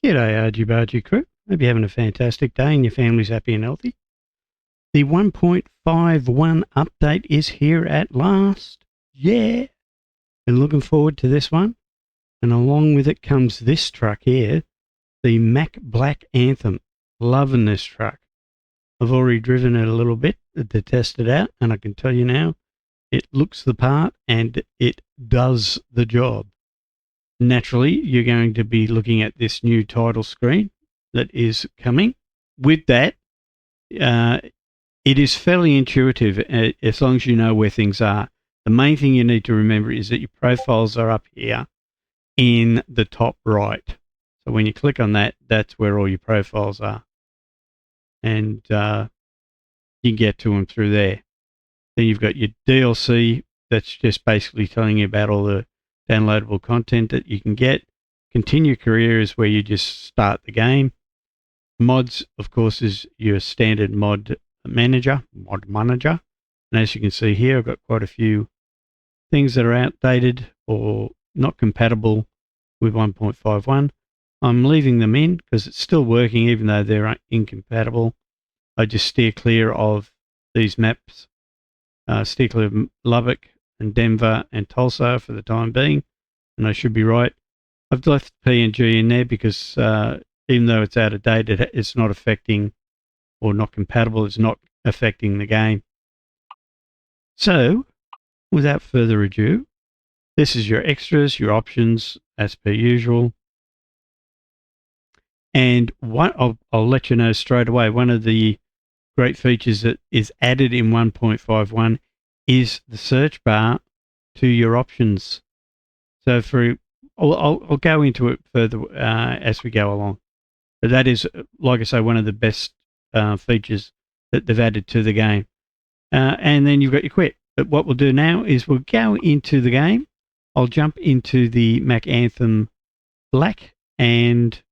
G'day, Argy Bargy crew. Hope you're having a fantastic day and your family's happy and healthy. The 1.51 update is here at last. Yeah. Been looking forward to this one. And along with it comes this truck here, the Mack Anthem. Loving this truck. I've already driven it a little bit to test it out, and I can tell you now, it looks the part and it does the job. Naturally, you're going to be looking at this new title screen that is coming. With that, it is fairly intuitive as long as you know where things are. The main thing you need to remember is that your profiles are up here in the top right. So when you click on that, that's where all your profiles are. And you can get to them through there. Then you've got your DLC. That's just basically telling you about all the downloadable content that you can get. Continue career is where you just start the game. Mods, of course, is your standard mod manager. And as you can see here, I've got quite a few things that are outdated or not compatible with 1.51. I'm leaving them in because it's still working even though they're incompatible. I just steer clear of these maps, steer clear of Lubbock and Denver and Tulsa for the time being, and I should be right. I've left PNG in there because even though it's out of date, it's not affecting, or not compatible, it's not affecting the game. So, without further ado, this is your extras, your options, as per usual. And I'll let you know straight away, one of the great features that is added in 1.51 is the search bar to your options. So I'll go into it further as we go along. But that is, like I say, one of the best features that they've added to the game. And then you've got your quit. But what we'll do now is we'll go into the game. I'll jump into the Mack Anthem Black and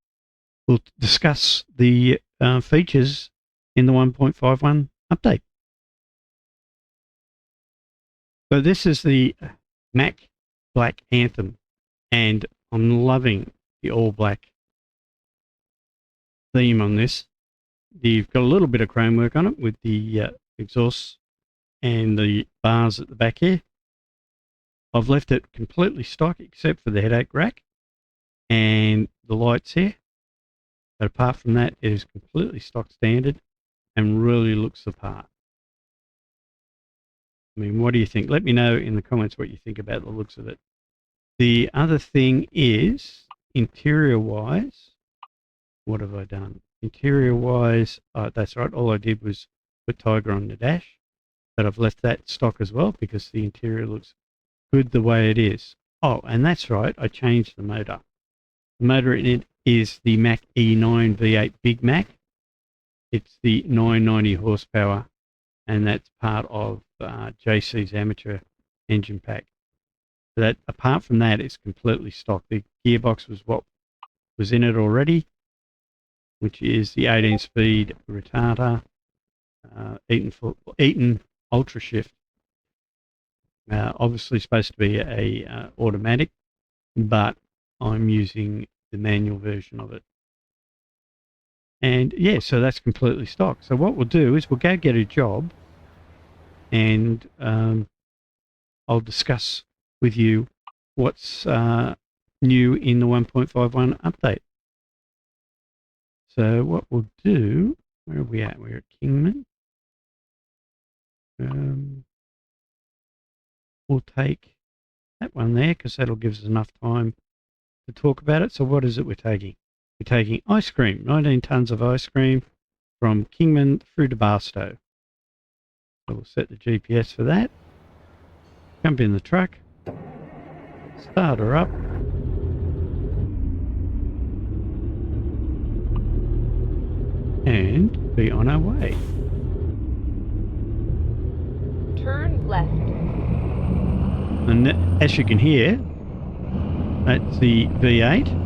we'll discuss the features in the 1.51 update. So this is the Mack Anthem, and I'm loving the all black theme on this. You've got a little bit of chrome work on it with the exhausts and the bars at the back here. I've left it completely stock except for the headache rack and the lights here. But apart from that, it is completely stock standard and really looks the part. I mean, what do you think? Let me know in the comments what you think about the looks of it. The other thing is, interior-wise, what have I done? Interior-wise, that's right, all I did was put Tiger on the dash, but I've left that stock as well because the interior looks good the way it is. Oh, and that's right, I changed the motor. The motor in it is the Mack E9 V8 Big Mac. It's the 990 horsepower, and that's part of JC's amateur engine pack. So that, apart from that, it's completely stock. The gearbox was what was in it already, which is the 18-speed retarder, Eaton Ultra Shift. Obviously supposed to be a automatic, but I'm using the manual version of it. And yeah, so that's completely stock. So what we'll do is we'll go get a job, and I'll discuss with you what's new in the 1.51 update. So what we'll do, where are we at? We're at Kingman. We'll take that one there because that'll give us enough time to talk about it. So what is it we're taking? We're taking ice cream, 19 tons of ice cream from Kingman through to Barstow. So we'll set the GPS for that. Jump in the truck. Start her up. And be on our way. Turn left. And as you can hear, that's the V8,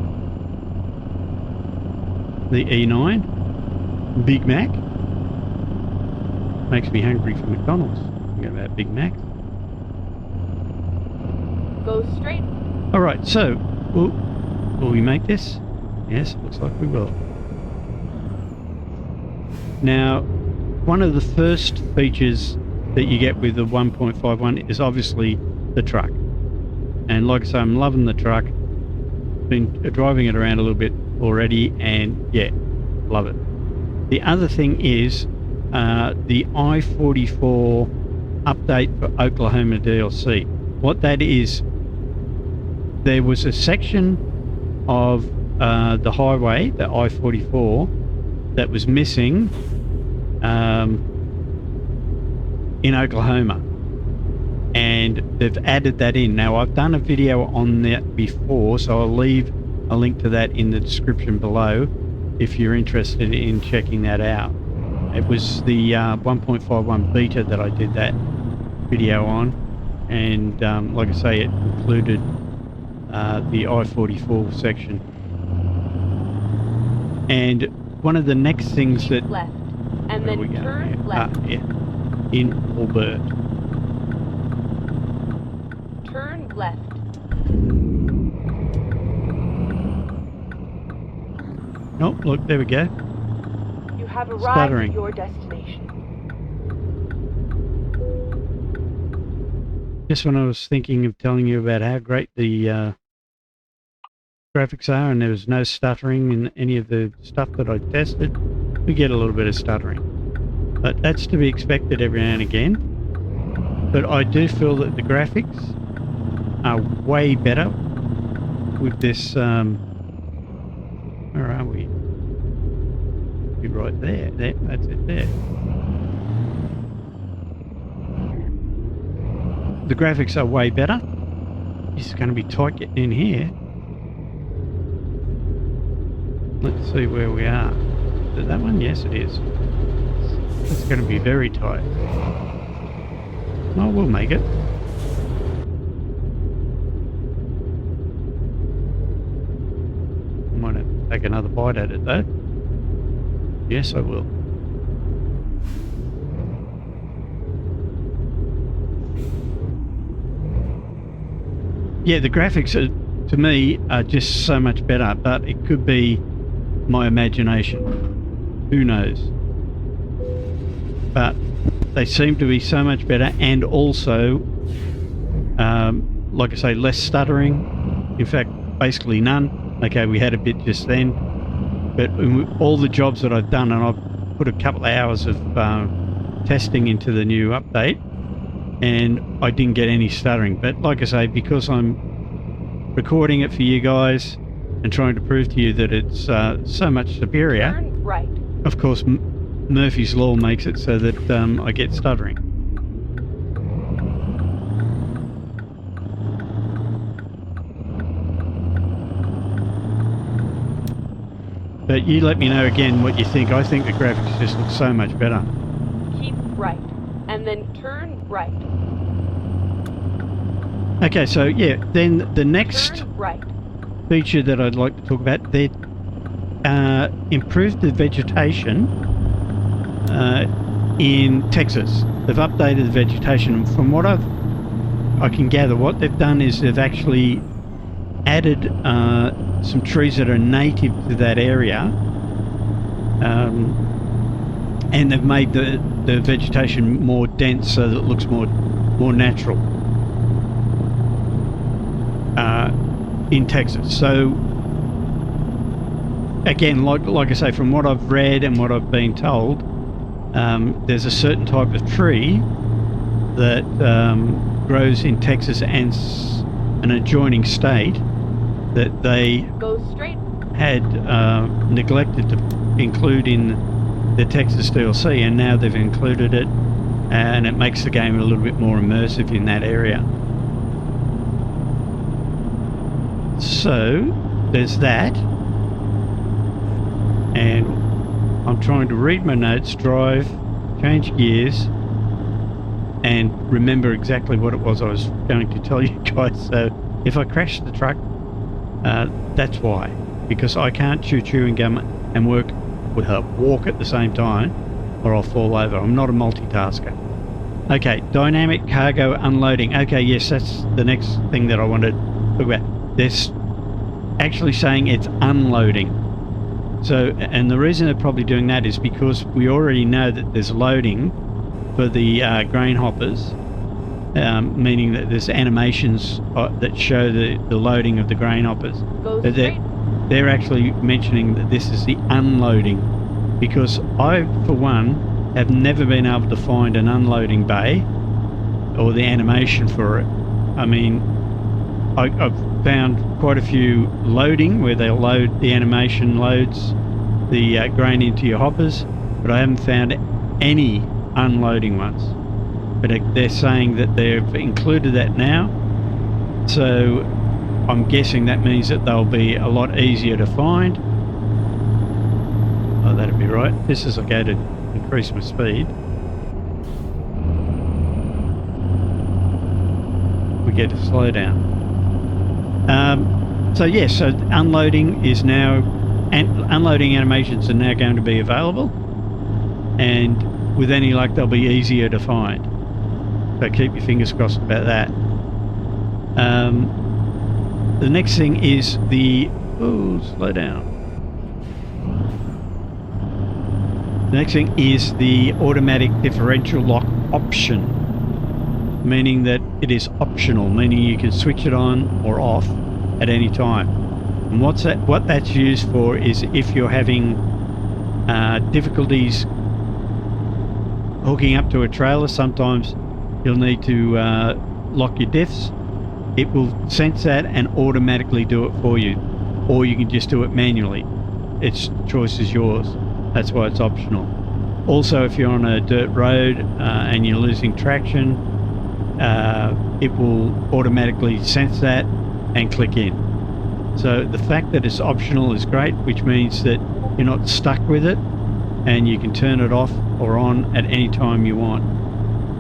the E9, Big Mac. Makes me hungry for McDonald's. Thinking about Big Mac. Go straight. All right, so will we make this? Yes, looks like we will. Now, one of the first features that you get with the 1.51 is obviously the truck. And like I say, I'm loving the truck. Been driving it around a little bit already, and yeah, love it. The other thing is the I-44 update for Oklahoma DLC. What that is, there was a section of the highway, the I-44, that was missing in Oklahoma, and they've added that in. Now, I've done a video on that before, so I'll leave a link to that in the description below if you're interested in checking that out. It was the 1.51 beta that I did that video on, and like I say, it included the I-44 section. And one of the next things Keep that... left, and then turn left. yeah, in Albert. Turn left. Oh, look, there we go. You have arrived Stuttering. at your destination. Just when I was thinking of telling you about how great the graphics are, and there was no stuttering in any of the stuff that I tested, we get a little bit of stuttering. But that's to be expected every now and again. But I do feel that the graphics are way better with this... where are we? Be right there. There, that's it there. The graphics are way better. This is going to be tight getting in here. Let's see where we are. Is it that one? Yes, it is. It's going to be very tight. Oh, we'll make it. I might have to take another bite at it though. Yes, I will. Yeah, the graphics are, to me, are just so much better, but it could be my imagination. Who knows? But they seem to be so much better, and also, like I say, less stuttering. In fact, basically none. Okay, we had a bit just then, but all the jobs that I've done, and I've put a couple of hours of testing into the new update, and I didn't get any stuttering. But like I say, because I'm recording it for you guys and trying to prove to you that it's so much superior, Turn right. of course Murphy's Law makes it so that I get stuttering. But you let me know again what you think. I think the graphics just look so much better. Keep right, and then turn right. Okay, so yeah, then the next Turn right. feature that I'd like to talk about, they improved the vegetation in Texas. They've updated the vegetation. From what I can gather, what they've done is they've actually added some trees that are native to that area, and they've made the vegetation more dense so that it looks more natural in Texas. So again, like I say, from what I've read and what I've been told, there's a certain type of tree that grows in Texas and an adjoining state that they Go straight. had neglected to include in the Texas DLC, and now they've included it, and it makes the game a little bit more immersive in that area. So there's that, and I'm trying to read my notes, drive, change gears, and remember exactly what it was I was going to tell you guys. So if I crash the truck, that's why, because I can't chew and gum and walk at the same time, or I'll fall over. I'm not a multitasker. Okay, dynamic cargo unloading. Okay, yes, that's the next thing that I wanted to talk about. There's actually saying it's unloading. So, and the reason they're probably doing that is because we already know that there's loading for the grain hoppers, meaning that there's animations that show the loading of the grain hoppers. Go But straight. they're actually mentioning that this is the unloading, because I, for one, have never been able to find an unloading bay or the animation for it. I mean, I've found quite a few loading where they'll load, the animation loads the grain into your hoppers, but I haven't found any unloading ones. But they're saying that they've included that now, so I'm guessing that means that they'll be a lot easier to find. Oh, that'd be right. This is okay to increase my speed. We get to slow down. So yes, so unloading is now, unloading animations are now going to be available, and with any luck they'll be easier to find. So keep your fingers crossed about that. The next thing is slow down. The next thing is the automatic differential lock option, meaning that it is optional, meaning you can switch it on or off at any time. And what that's used for is if you're having difficulties hooking up to a trailer. Sometimes you'll need to lock your diffs. It will sense that and automatically do it for you, or you can just do it manually. Its choice is yours. That's why it's optional. Also, if you're on a dirt road and you're losing traction, it will automatically sense that and click in. So the fact that it's optional is great, which means that you're not stuck with it and you can turn it off or on at any time you want.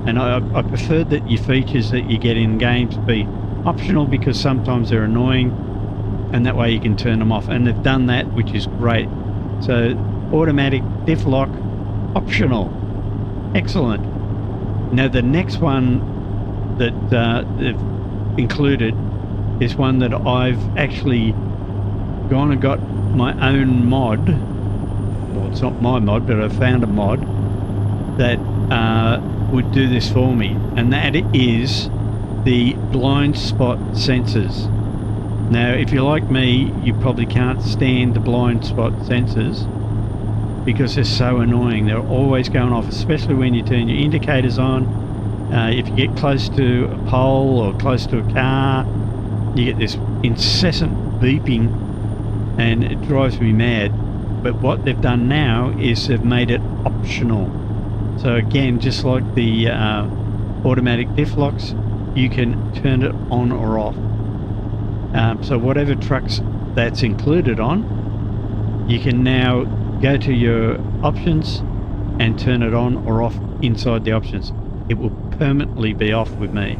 And I prefer that your features that you get in games be optional, because sometimes they're annoying, and that way you can turn them off, and they've done that, which is great. So automatic diff lock optional. Excellent. Now the next one that they've included is one that I've actually gone and got my own mod. Well, it's not my mod, but I found a mod that would do this for me, and that is the blind spot sensors. Now, if you're like me, you probably can't stand the blind spot sensors because they're so annoying. They're always going off, especially when you turn your indicators on. If you get close to a pole or close to a car, you get this incessant beeping, and it drives me mad. But what they've done now is they've made it optional. So again, just like the automatic diff locks, you can turn it on or off. So whatever trucks that's included on, you can now go to your options and turn it on or off inside the options. It will permanently be off with me.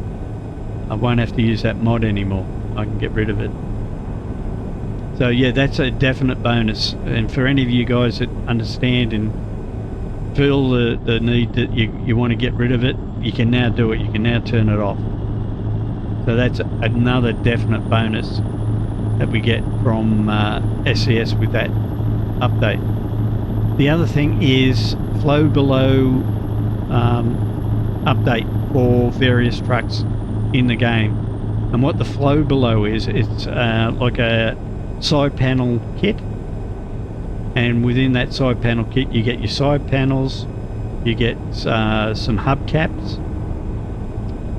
I won't have to use that mod anymore. I can get rid of it. So yeah, that's a definite bonus. And for any of you guys that understand and feel the need that you want to get rid of it, you can now do it. You can now turn it off. So that's another definite bonus that we get from SCS with that update. The other thing is flow below update for various trucks in the game. And what the flow below is, it's like a side panel kit, and within that side panel kit you get your side panels, you get some hubcaps,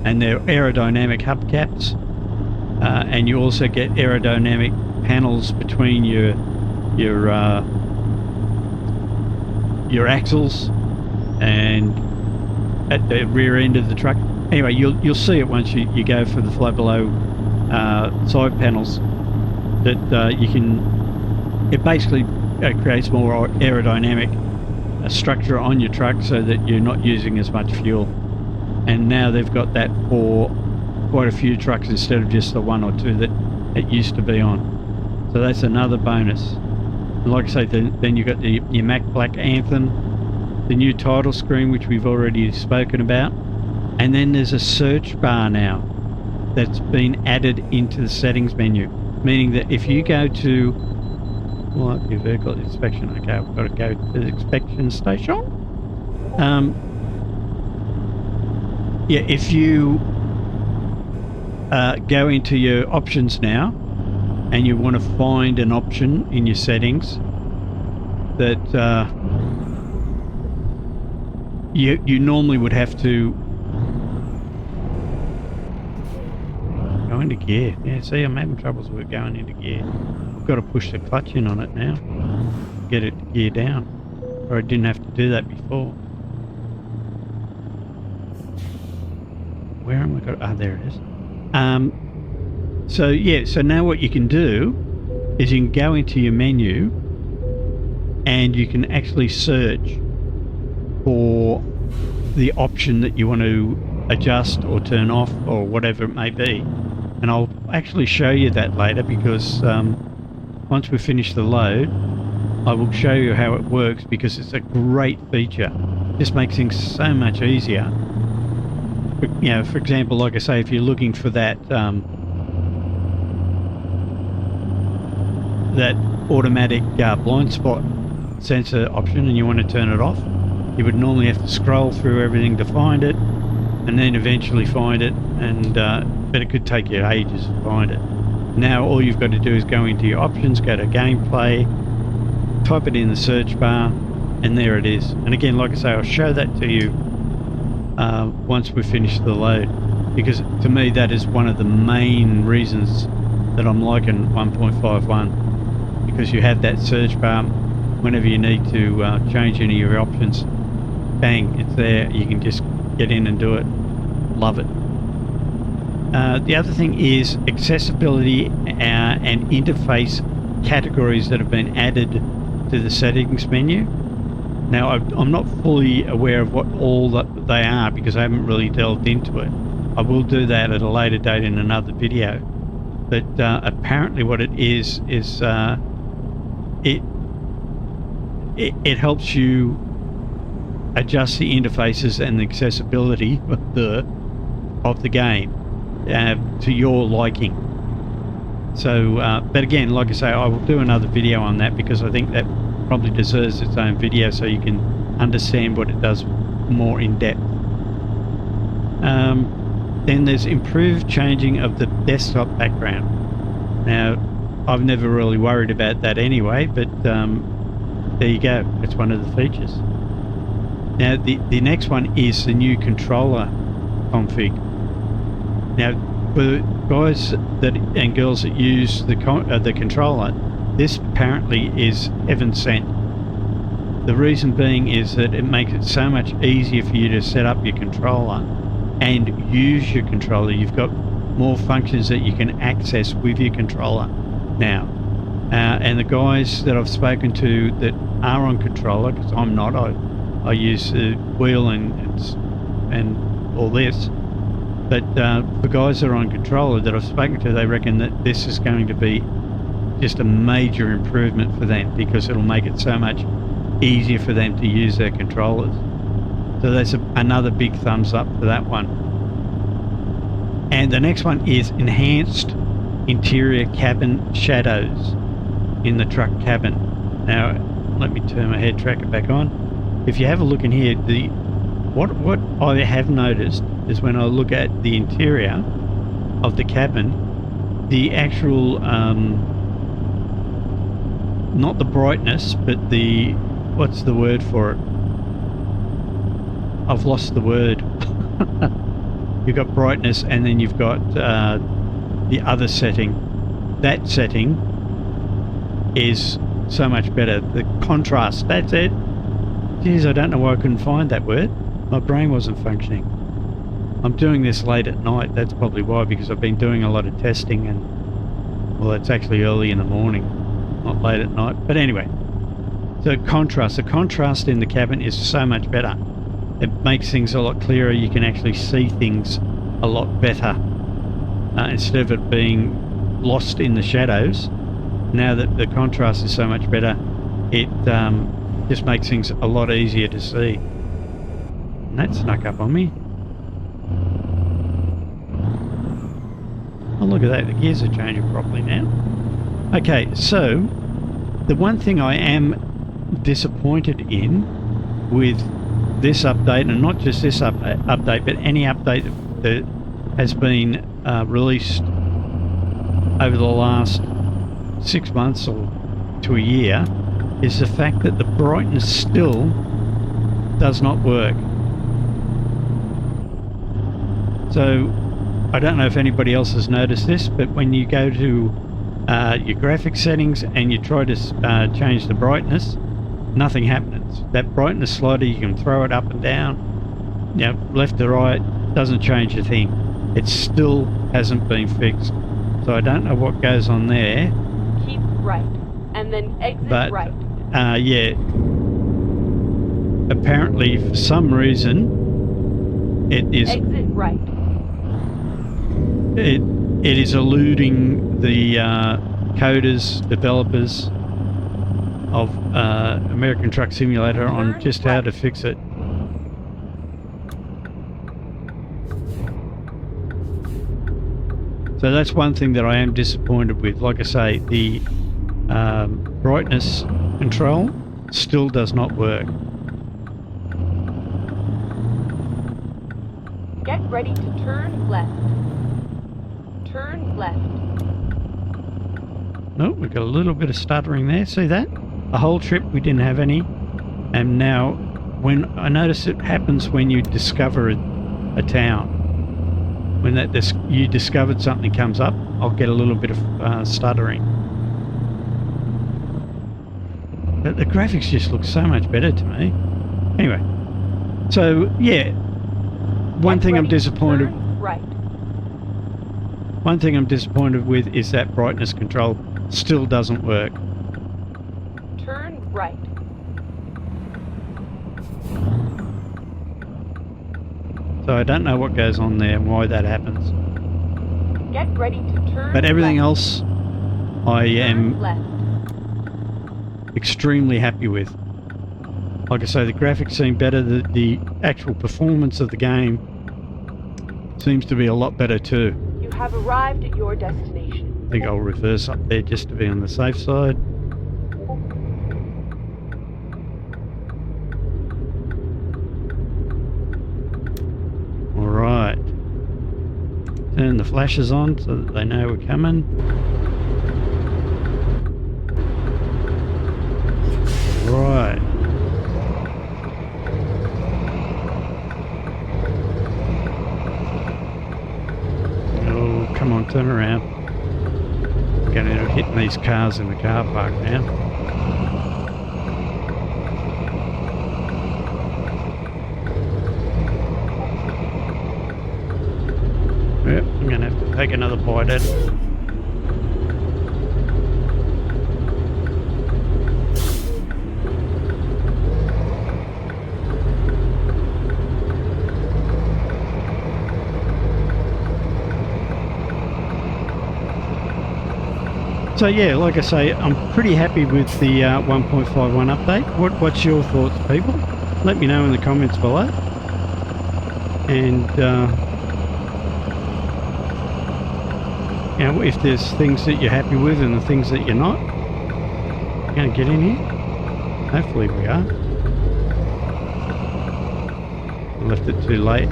and they're aerodynamic hubcaps, and you also get aerodynamic panels between your axles and at the rear end of the truck. Anyway, you'll see it once you go for the flow below side panels, that you can, it basically creates more aerodynamic structure on your truck so that you're not using as much fuel. And now they've got that for quite a few trucks instead of just the one or two that it used to be on. So that's another bonus. And like I say, then you've got your Mack Anthem, the new title screen, which we've already spoken about, and then there's a search bar now that's been added into the settings menu. meaning that if you go to your vehicle inspection, okay, I've got to go to the inspection station. Yeah, if you go into your options now and you want to find an option in your settings that you normally would have to go into gear. Yeah, see, I'm having troubles with going into gear. I've got to push the clutch in on it now, get it to gear down, or I didn't have to do that before. Where am I got? Ah, there it is. So yeah, so now what you can do is you can go into your menu and you can actually search for the option that you want to adjust or turn off or whatever it may be. And I'll actually show you that later, because once we finish the load, I will show you how it works, because it's a great feature. It just makes things so much easier. You know, for example, like I say, if you're looking for that that automatic blind spot sensor option and you want to turn it off, you would normally have to scroll through everything to find it and then eventually find it, and but it could take you ages to find it. Now all you've got to do is go into your options, go to gameplay, type it in the search bar, and there it is. And again, like I say, I'll show that to you once we finish the load, because to me that is one of the main reasons that I'm liking 1.51, because you have that search bar whenever you need to change any of your options. Bang, it's there. You can just get in and do it. Love it. The other thing is accessibility and interface categories that have been added to the settings menu. Now, I'm not fully aware of what all that they are, because I haven't really delved into it. I will do that at a later date in another video. But apparently what it is it helps you adjust the interfaces and the accessibility of the game to your liking. So, but again, like I say, I will do another video on that, because I think that probably deserves its own video, so you can understand what it does more in depth. Then there's improved changing of the desktop background. Now, I've never really worried about that anyway, but there you go. It's one of the features. Now, the next one is the new controller config. Now, for guys and girls that use the controller, this apparently is heaven sent. The reason being is that it makes it so much easier for you to set up your controller and use your controller. You've got more functions that you can access with your controller now. And the guys that I've spoken to that are on controller, because I'm not, I use the wheel and all this. But for guys that are on controller that I've spoken to, they reckon that this is going to be just a major improvement for them, because it'll make it so much easier for them to use their controllers. So that's another big thumbs up for that one. And the next one is enhanced interior cabin shadows in the truck cabin. Now, let me turn my head tracker back on. If you have a look in here, what I have noticed is when I look at the interior of the cabin, the actual not the brightness, but the, what's the word for it? I've lost the word. You've got brightness, and then you've got the other setting. That setting is so much better. The contrast, that's it. Geez, I don't know why I couldn't find that word. My brain wasn't functioning. I'm doing this late at night. That's probably why, because I've been doing a lot of testing, and well, it's actually early in the morning, not late at night. But anyway, so contrast. The contrast in the cabin is so much better. It makes things a lot clearer. You can actually see things a lot better instead of it being lost in the shadows. Now that the contrast is so much better, it just makes things a lot easier to see. And that snuck up on me. Oh, look at that. The gears are changing properly now. Okay, so the one thing I am disappointed in with this update, and not just this update, but any update that has been released over the last 6 months or to a year, is the fact that the brightness still does not work. So I don't know if anybody else has noticed this, but when you go to your graphics settings and you try to change the brightness, nothing happens. That brightness slider, you can throw it up and down, you know, left to right, doesn't change a thing. It still hasn't been fixed. So I don't know what goes on there. Keep right, and then exit right. Yeah. Apparently, for some reason, it is Exit right. it is eluding the coders, developers of American Truck Simulator on just how to fix it. So that's one thing that I am disappointed with. Like I say, the brightness control still does not work. Get ready to turn left. Turn left. Oh, we've got a little bit of stuttering there. See that? The whole trip we didn't have any. And now, when I notice it happens when you discover a town. When you discovered something comes up, I'll get a little bit of stuttering. But the graphics just look so much better to me. Anyway, so yeah, one thing I'm disappointed. Right. One thing I'm disappointed with is that brightness control still doesn't work. Turn right. So I don't know what goes on there and why that happens. Get ready to turn But everything left. else I am left. extremely happy with. Like I say, the graphics seem better, the actual performance of the game seems to be a lot better too. You have arrived at your destination. I think I'll reverse up there just to be on the safe side. Alright. Turn the flashes on so that they know we're coming. Right. Oh, come on, turn around. I'm going to hit these cars in the car park now. Yep, I'm going to have to take another bite at it. So yeah, like I say, I'm pretty happy with the 1.51 update. What's your thoughts, people? Let me know in the comments below. And you know, if there's things that you're happy with and the things that you're not. Going to get in here? Hopefully we are. I left it too late.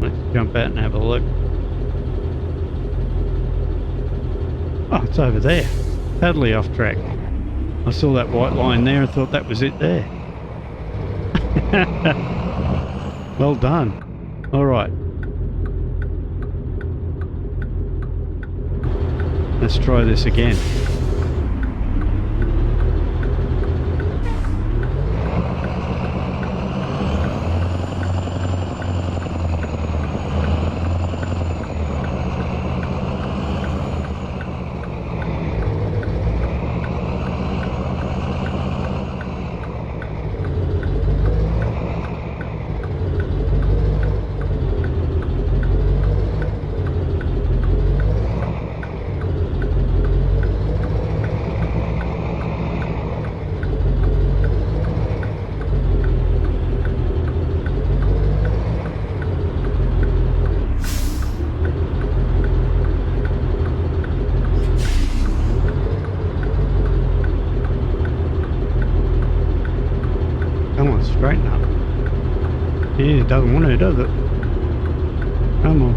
Let's jump out and have a look. Oh, it's over there. Totally off track. I saw that white line there and thought that was it there. Well done. All right. Let's try this again. straighten up. Yeah, it doesn't want to, does it? Come on.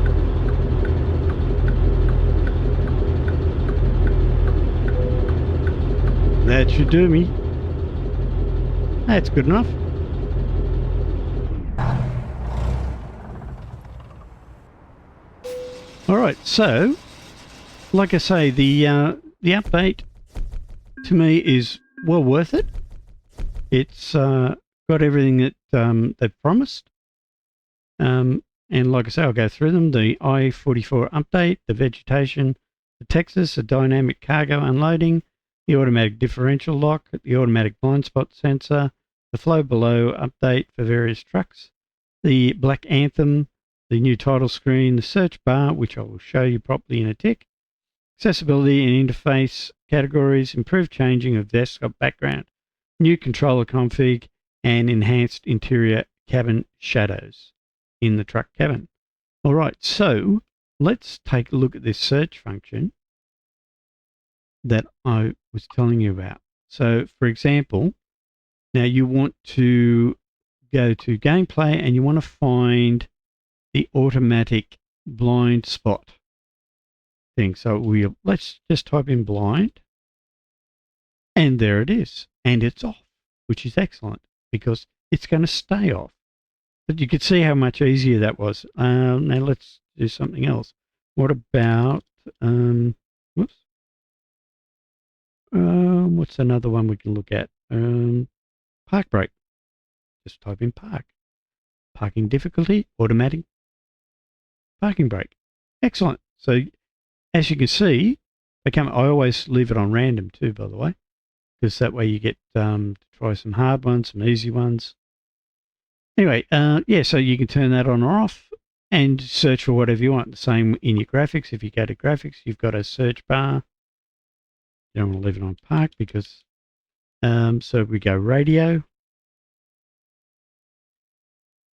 That should do me. That's good enough. All right, so like I say, the update to me is well worth it. It's got everything that they've promised. And like I say, I'll go through them. The I-44 update, the vegetation, the Texas, the dynamic cargo unloading, the automatic differential lock, the automatic blind spot sensor, the flow below update for various trucks, the Mack Anthem, the new title screen, the search bar, which I will show you properly in a tick, accessibility and interface categories, improved changing of desktop background, new controller config, and enhanced interior cabin shadows in the truck cabin. All right, so let's take a look at this search function that I was telling you about. So, for example, now you want to go to gameplay and you want to find the automatic blind spot thing. So let's just type in blind, and there it is, and it's off, which is excellent because it's going to stay off. But you could see how much easier that was. Now let's do something else. What about whoops? What's another one we can look at? Park brake. Just type in park. Parking difficulty, automatic parking brake. Excellent. So as you can see, I always leave it on random too, by the way, because that way you get to try some hard ones, some easy ones. Anyway, yeah, so you can turn that on or off and search for whatever you want. The same in your graphics. If you go to graphics, you've got a search bar. You don't want to leave it on park because, so we go radio.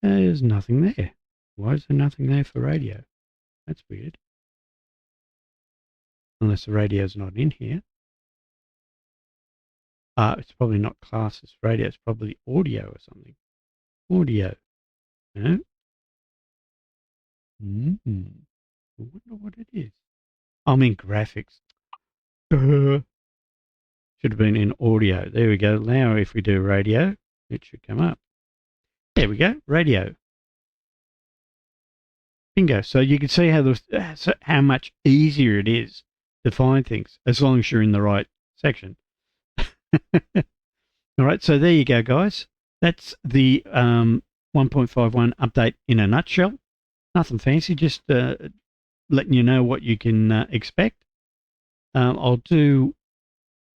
There's nothing there. Why is there nothing there for radio? That's weird. Unless the radio's not in here. It's probably not classed as radio. It's probably audio or something. Audio. No? I wonder what it is. I'm in graphics. Should have been in audio. There we go. Now if we do radio, it should come up. There we go. Radio. Bingo. So you can see how much easier it is to find things as long as you're in the right section. All right. So there you go, guys. That's the 1.51 update in a nutshell. Nothing fancy, just letting you know what you can expect. I'll do,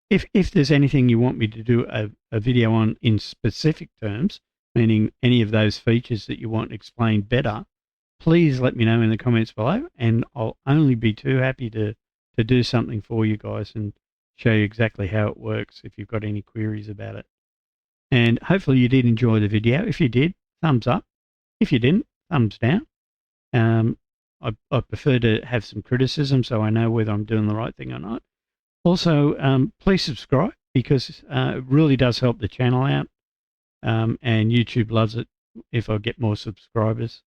if there's anything you want me to do a video on in specific terms, meaning any of those features that you want explained better, please let me know in the comments below, and I'll only be too happy to do something for you guys and show you exactly how it works if you've got any queries about it. And hopefully you did enjoy the video. If you did, thumbs up. If you didn't, thumbs down. I prefer to have some criticism so I know whether I'm doing the right thing or not. Also, please subscribe because it really does help the channel out. And YouTube loves it if I get more subscribers.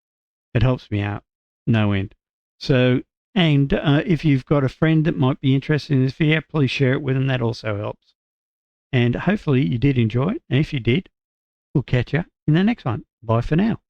It helps me out, no end. So, and if you've got a friend that might be interested in this video, please share it with them. That also helps. And hopefully you did enjoy it. And if you did, we'll catch you in the next one. Bye for now.